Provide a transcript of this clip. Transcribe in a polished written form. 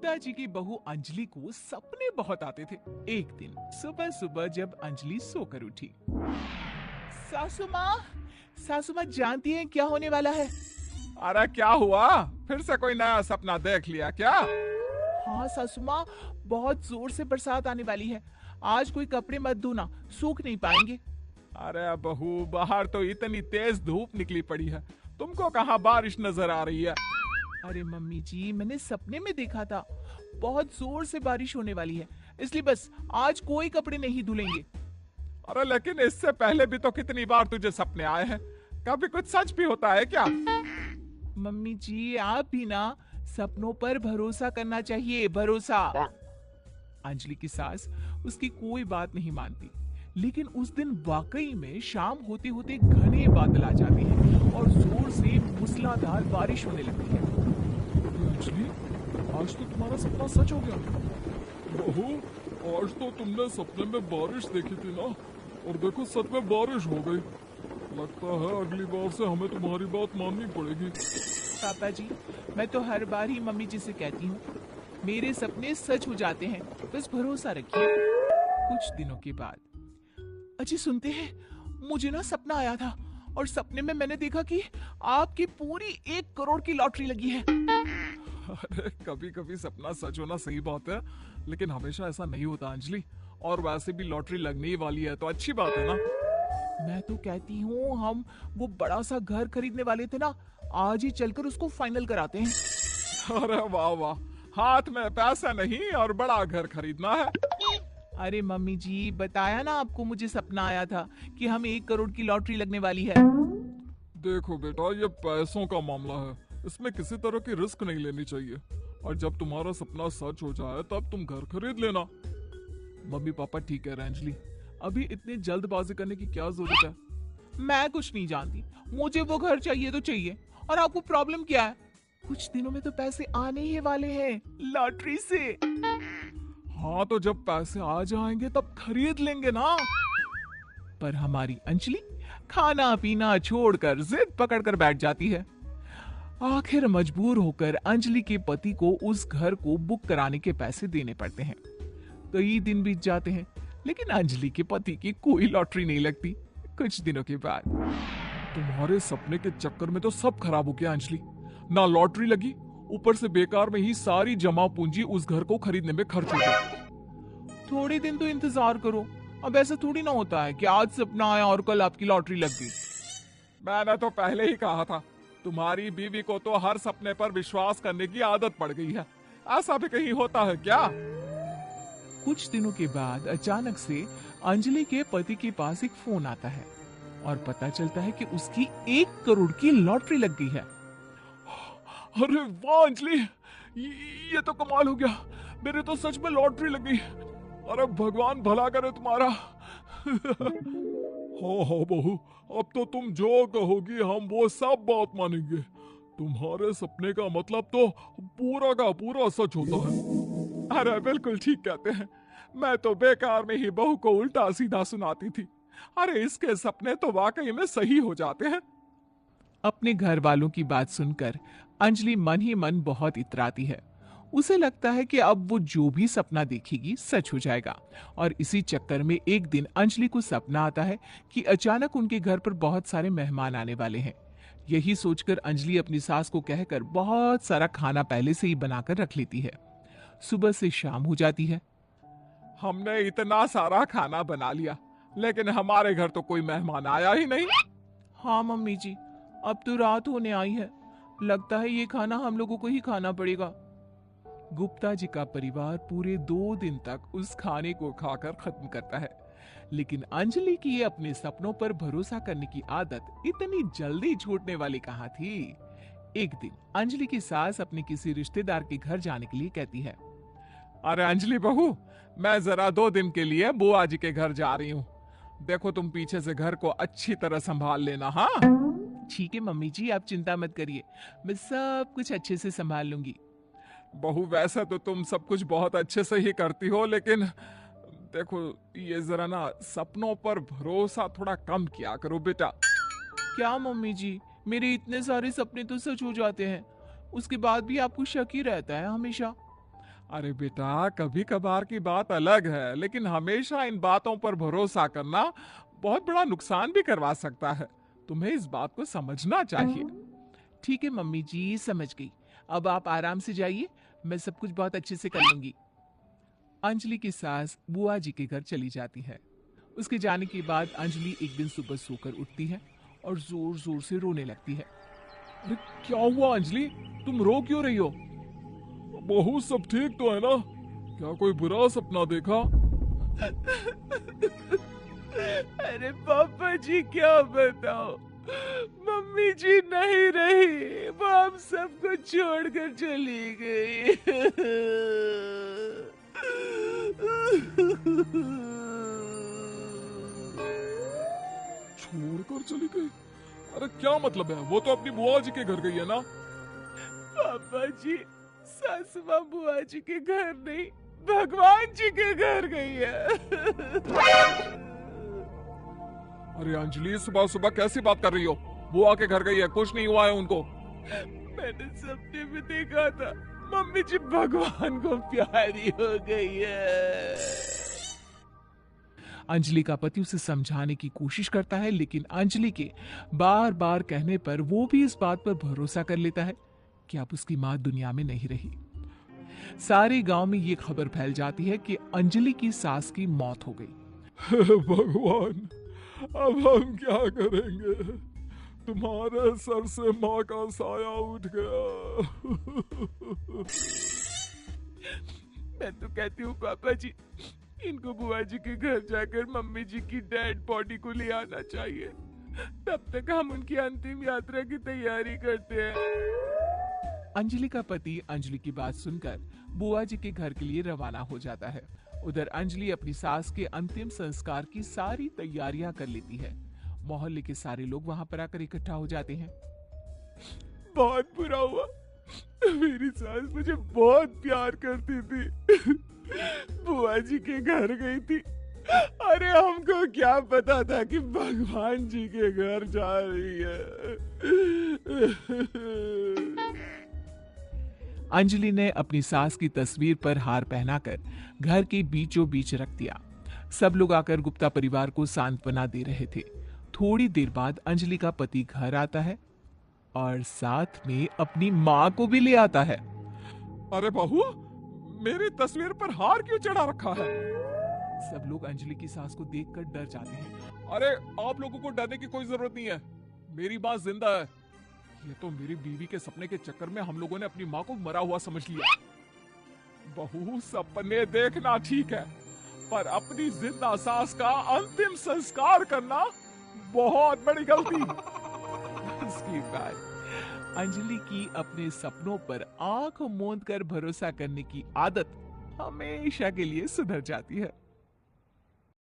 गुप्ता जी की बहू अंजलि को सपने बहुत आते थे। एक दिन सुबह सुबह जब अंजलि सोकर उठी, सासू माँ, सासू माँ जानती हैं क्या होने वाला है? अरे क्या हुआ? फिर से कोई नया सपना देख लिया क्या? हाँ सासू माँ, बहुत जोर से बरसात आने वाली है। आज कोई कपड़े मत धोना, सूख नहीं पाएंगे। अरे बहू, बाहर तो इतनी तेज धूप निकली पड़ी है, तुमको कहाँ बारिश नजर आ रही है? अरे मम्मी जी, मैंने सपने में देखा था, बहुत जोर से बारिश होने वाली है, इसलिए बस आज कोई कपड़े नहीं धुलेंगे। अरे लेकिन इससे पहले भी तो कितनी बार तुझे सपने आए हैं, कभी कुछ सच भी होता है क्या? मम्मी जी, आप भी ना सपनों पर भरोसा करना चाहिए, भरोसा। अंजलि की सास उसकी कोई बात नहीं मानती, लेकिन उस दिन वाकई में शाम होते होते घने बादल आ जाते हैं और जोर से मूसलाधार बारिश होने लगती है। अंजलि, आज तो तुम्हारा सपना सच हो गया। बहू, आज तो तुमने सपने में बारिश देखी थी ना, और देखो सच में बारिश हो गई। लगता है अगली बार से हमें तुम्हारी बात माननी पड़ेगी। पापा जी, मैं तो हर बार ही मम्मी जी से कहती हूँ, मेरे सपने सच हो जाते हैं, बस भरोसा रखिए। कुछ दिनों के बाद, अजी सुनते हैं, मुझे ना सपना आया था और सपने में मैंने देखा कि आपकी पूरी 1 करोड़ की लॉटरी लगी है। अरे कभी कभी सपना सच होना सही बात है, लेकिन हमेशा ऐसा नहीं होता अंजलि। और वैसे भी लॉटरी लगने ही वाली है तो अच्छी बात है ना। मैं तो कहती हूँ, हम वो बड़ा सा घर खरीदने वाले थे ना, आज ही चलकर उसको फाइनल कराते हैं। अरे वाह वाह, हाथ में पैसा नहीं और बड़ा घर खरीदना है। अरे मम्मी जी, बताया ना आपको, मुझे सपना आया था कि हम 1 करोड़ की लॉटरी लगने वाली है। देखो बेटा, ये पैसों का मामला है, इसमें किसी तरह की रिस्क नहीं लेनी चाहिए। और जब तुम्हारा सपना सच हो जाए तब तुम घर खरीद लेना। मम्मी पापा ठीक है अंजलि, अभी इतनी जल्दबाजी करने की क्या जरूरत है? मैं कुछ नहीं जानती, मुझे वो घर चाहिए तो चाहिए। और आपको प्रॉब्लम क्या है? कुछ दिनों में तो पैसे आने ही वाले हैं लॉटरी से। हाँ तो जब पैसे आ जाएंगे तब खरीद लेंगे ना। पर हमारी अंजलि खाना पीना छोड़कर जिद पकड़कर बैठ जाती है। आखिर मजबूर होकर अंजलि के पति को उस घर को बुक कराने के पैसे देने पड़ते हैं। कई दिन बीत जाते हैं, लेकिन अंजलि के पति की कोई लॉटरी नहीं लगती। कुछ दिनों के बाद, तुम्हारे सपने के चक्कर में तो सब खराब हो गया अंजलि। ना लॉटरी लगी, ऊपर से बेकार में ही सारी जमा पूंजी उस घर को खरीदने में खर्च हो गई। थोड़े दिन तो इंतजार करो, अब ऐसा थोड़ी ना होता है कि आज सपना आया और कल आपकी लॉटरी लग गई। मैंने तो पहले ही कहा था, तुम्हारी बीवी को तो हर सपने पर विश्वास करने की आदत पड़ गई है। ऐसा भी कहीं होता है क्या? कुछ दिनों के बाद अचानक से अंजलि के पति के पास एक फोन आता है और पता चलता है कि उसकी 1 करोड़ की लॉटरी लग गई है। अरे वाह अंजलि, ये तो कमाल हो गया, मेरे तो सच में लॉटरी लग गई। अरे भगवान भला करे तुम्हारा। हाँ हाँ बहू, अब तो तुम जो कहोगी हम वो सब बात मानेंगे। तुम्हारे सपने का मतलब तो पूरा का पूरा सच होता है। अरे बिल्कुल ठीक कहते हैं, मैं तो बेकार में ही बहू को उल्टा सीधा सुनाती थी। अरे इसके सपने तो वाकई में सही हो जाते हैं। अपने घर वालों की बात सुनकर अंजलि मन ही मन बहुत इतराती है। उसे लगता है कि अब वो जो भी सपना देखेगी सच हो जाएगा। और इसी चक्कर में एक दिन अंजलि को सपना आता है कि अचानक उनके घर पर बहुत सारे मेहमान आने वाले हैं। यही सोचकर अंजलि अपनी सास को कहकर बहुत सारा खाना पहले से ही बनाकर रख लेती है। सुबह से शाम हो जाती है। हमने इतना सारा खाना बना लिया, लेकिन हमारे घर तो कोई मेहमान आया ही नहीं। हाँ मम्मी जी, अब तो रात होने आई है, लगता है ये खाना हम लोगों को ही खाना पड़ेगा। गुप्ता जी का परिवार पूरे 2 दिन तक उस खाने को खाकर खत्म करता है, लेकिन अंजलि की अपने सपनों पर भरोसा करने की आदत इतनी जल्दी छूटने वाली कहाँ थी। एक दिन अंजलि की सास अपने किसी रिश्तेदार के घर जाने के लिए कहती है, अरे अंजलि बहू, मैं जरा 2 दिन के लिए बुआ जी के घर जा रही हूँ। देखो तुम पीछे से घर को अच्छी तरह संभाल लेना। हाँ ठीक है मम्मी जी, आप चिंता मत करिए, मैं सब कुछ अच्छे से संभाल लूंगी। बहू, वैसे तो तुम सब कुछ बहुत अच्छे से ही करती हो, लेकिन देखो ये जरा ना सपनों पर भरोसा थोड़ा कम किया करो बेटा। क्या मम्मी जी, मेरे इतने सारे सपने तो सच हो जाते हैं, उसके बाद भी आपको शक ही रहता है हमेशा। अरे बेटा, कभी कभार की बात अलग है, लेकिन हमेशा इन बातों पर भरोसा करना बहुत बड़ा नुकसान भी करवा सकता है। तुम्हें इस बात को समझना चाहिए। ठीक है मम्मी जी, समझ गई। अब आप आराम से जाइए, मैं सब कुछ बहुत अच्छे से कर लूंगी। अंजलि की सास बुआ जी के घर चली जाती है। उसके जाने के बाद अंजलि एक दिन सुबह सोकर उठती है और जोर जोर से रोने लगती है। अरे क्या हुआ अंजलि, तुम रो क्यों रही हो? बहू सब ठीक तो है ना? क्या कोई बुरा सपना देखा? अरे पापा जी क्या बताओ, मम्मी जी नहीं रही, वो हम सबको छोड़कर चली गई। छोड़कर चली गई? अरे क्या मतलब है? वो तो अपनी बुआ जी के घर गई है ना? पापा जी, सासू माँ बुआ जी के घर नहीं, भगवान जी के घर गई है। अरे अंजलि, सुबह सुबह कैसी बात कर रही हो? बुआ के घर गई है, कुछ नहीं हुआ है उनको। मैंने सपने में देखा था, मम्मी जी भगवान को प्यारी हो गई है। अंजलि का पति उसे समझाने की कोशिश करता है, लेकिन अंजलि के बार बार कहने पर वो भी इस बात पर भरोसा कर लेता है कि अब उसकी मां दुनिया में नहीं रही। सारे गांव में ये खबर फैल जाती है कि अंजलि की सास की मौत हो गई। भगवान, अब हम क्या करेंगे? तुम्हारे सर से माँ का साया उठ गया। मैं तो कहती हूँ पापा जी, इनको बुआ जी के घर जाकर मम्मी जी की डेड बॉडी को ले आना चाहिए, तब तक हम उनकी अंतिम यात्रा की तैयारी करते हैं। अंजलि का पति अंजलि की बात सुनकर बुआ जी के घर के लिए रवाना हो जाता है। उधर अंजलि अपनी सास के अंतिम संस्कार की सारी तैयारियां कर लेती है। मोहल्ले के सारे लोग वहां पर आकर इकट्ठा हो जाते हैं। बहुत बुरा हुआ, मेरी सास मुझे बहुत प्यार करती थी, बुआ जी के घर गई थी। अरे हमको क्या पता था कि भगवान जी के घर जा रही है। अंजलि ने अपनी सास की तस्वीर पर हार पहनाकर घर के बीचों बीच रख दिया। सब लोग आकर गुप्ता परिवार को सांत्वना दे रहे थे। थोड़ी देर बाद अंजलि का पति घर आता है और साथ में अपनी माँ को भी ले आता है। अरे बहू, मेरी तस्वीर पर हार क्यों चढ़ा रखा है? सब लोग अंजलि की सास को देखकर डर जाते हैं। अरे आप लोगों को डरने की कोई जरूरत नहीं है, मेरी माँ जिंदा है। ये तो मेरी बीवी के सपने के चक्कर में हम लोगों ने अपनी माँ को मरा हुआ समझ लिया। बहू, सपने देखना ठीक है, पर अपनी जिंदा सास का अंतिम संस्कार करना बहुत बड़ी गलती। इसके बाद अंजलि की अपने सपनों पर आंख मूंद कर भरोसा करने की आदत हमेशा के लिए सुधर जाती है।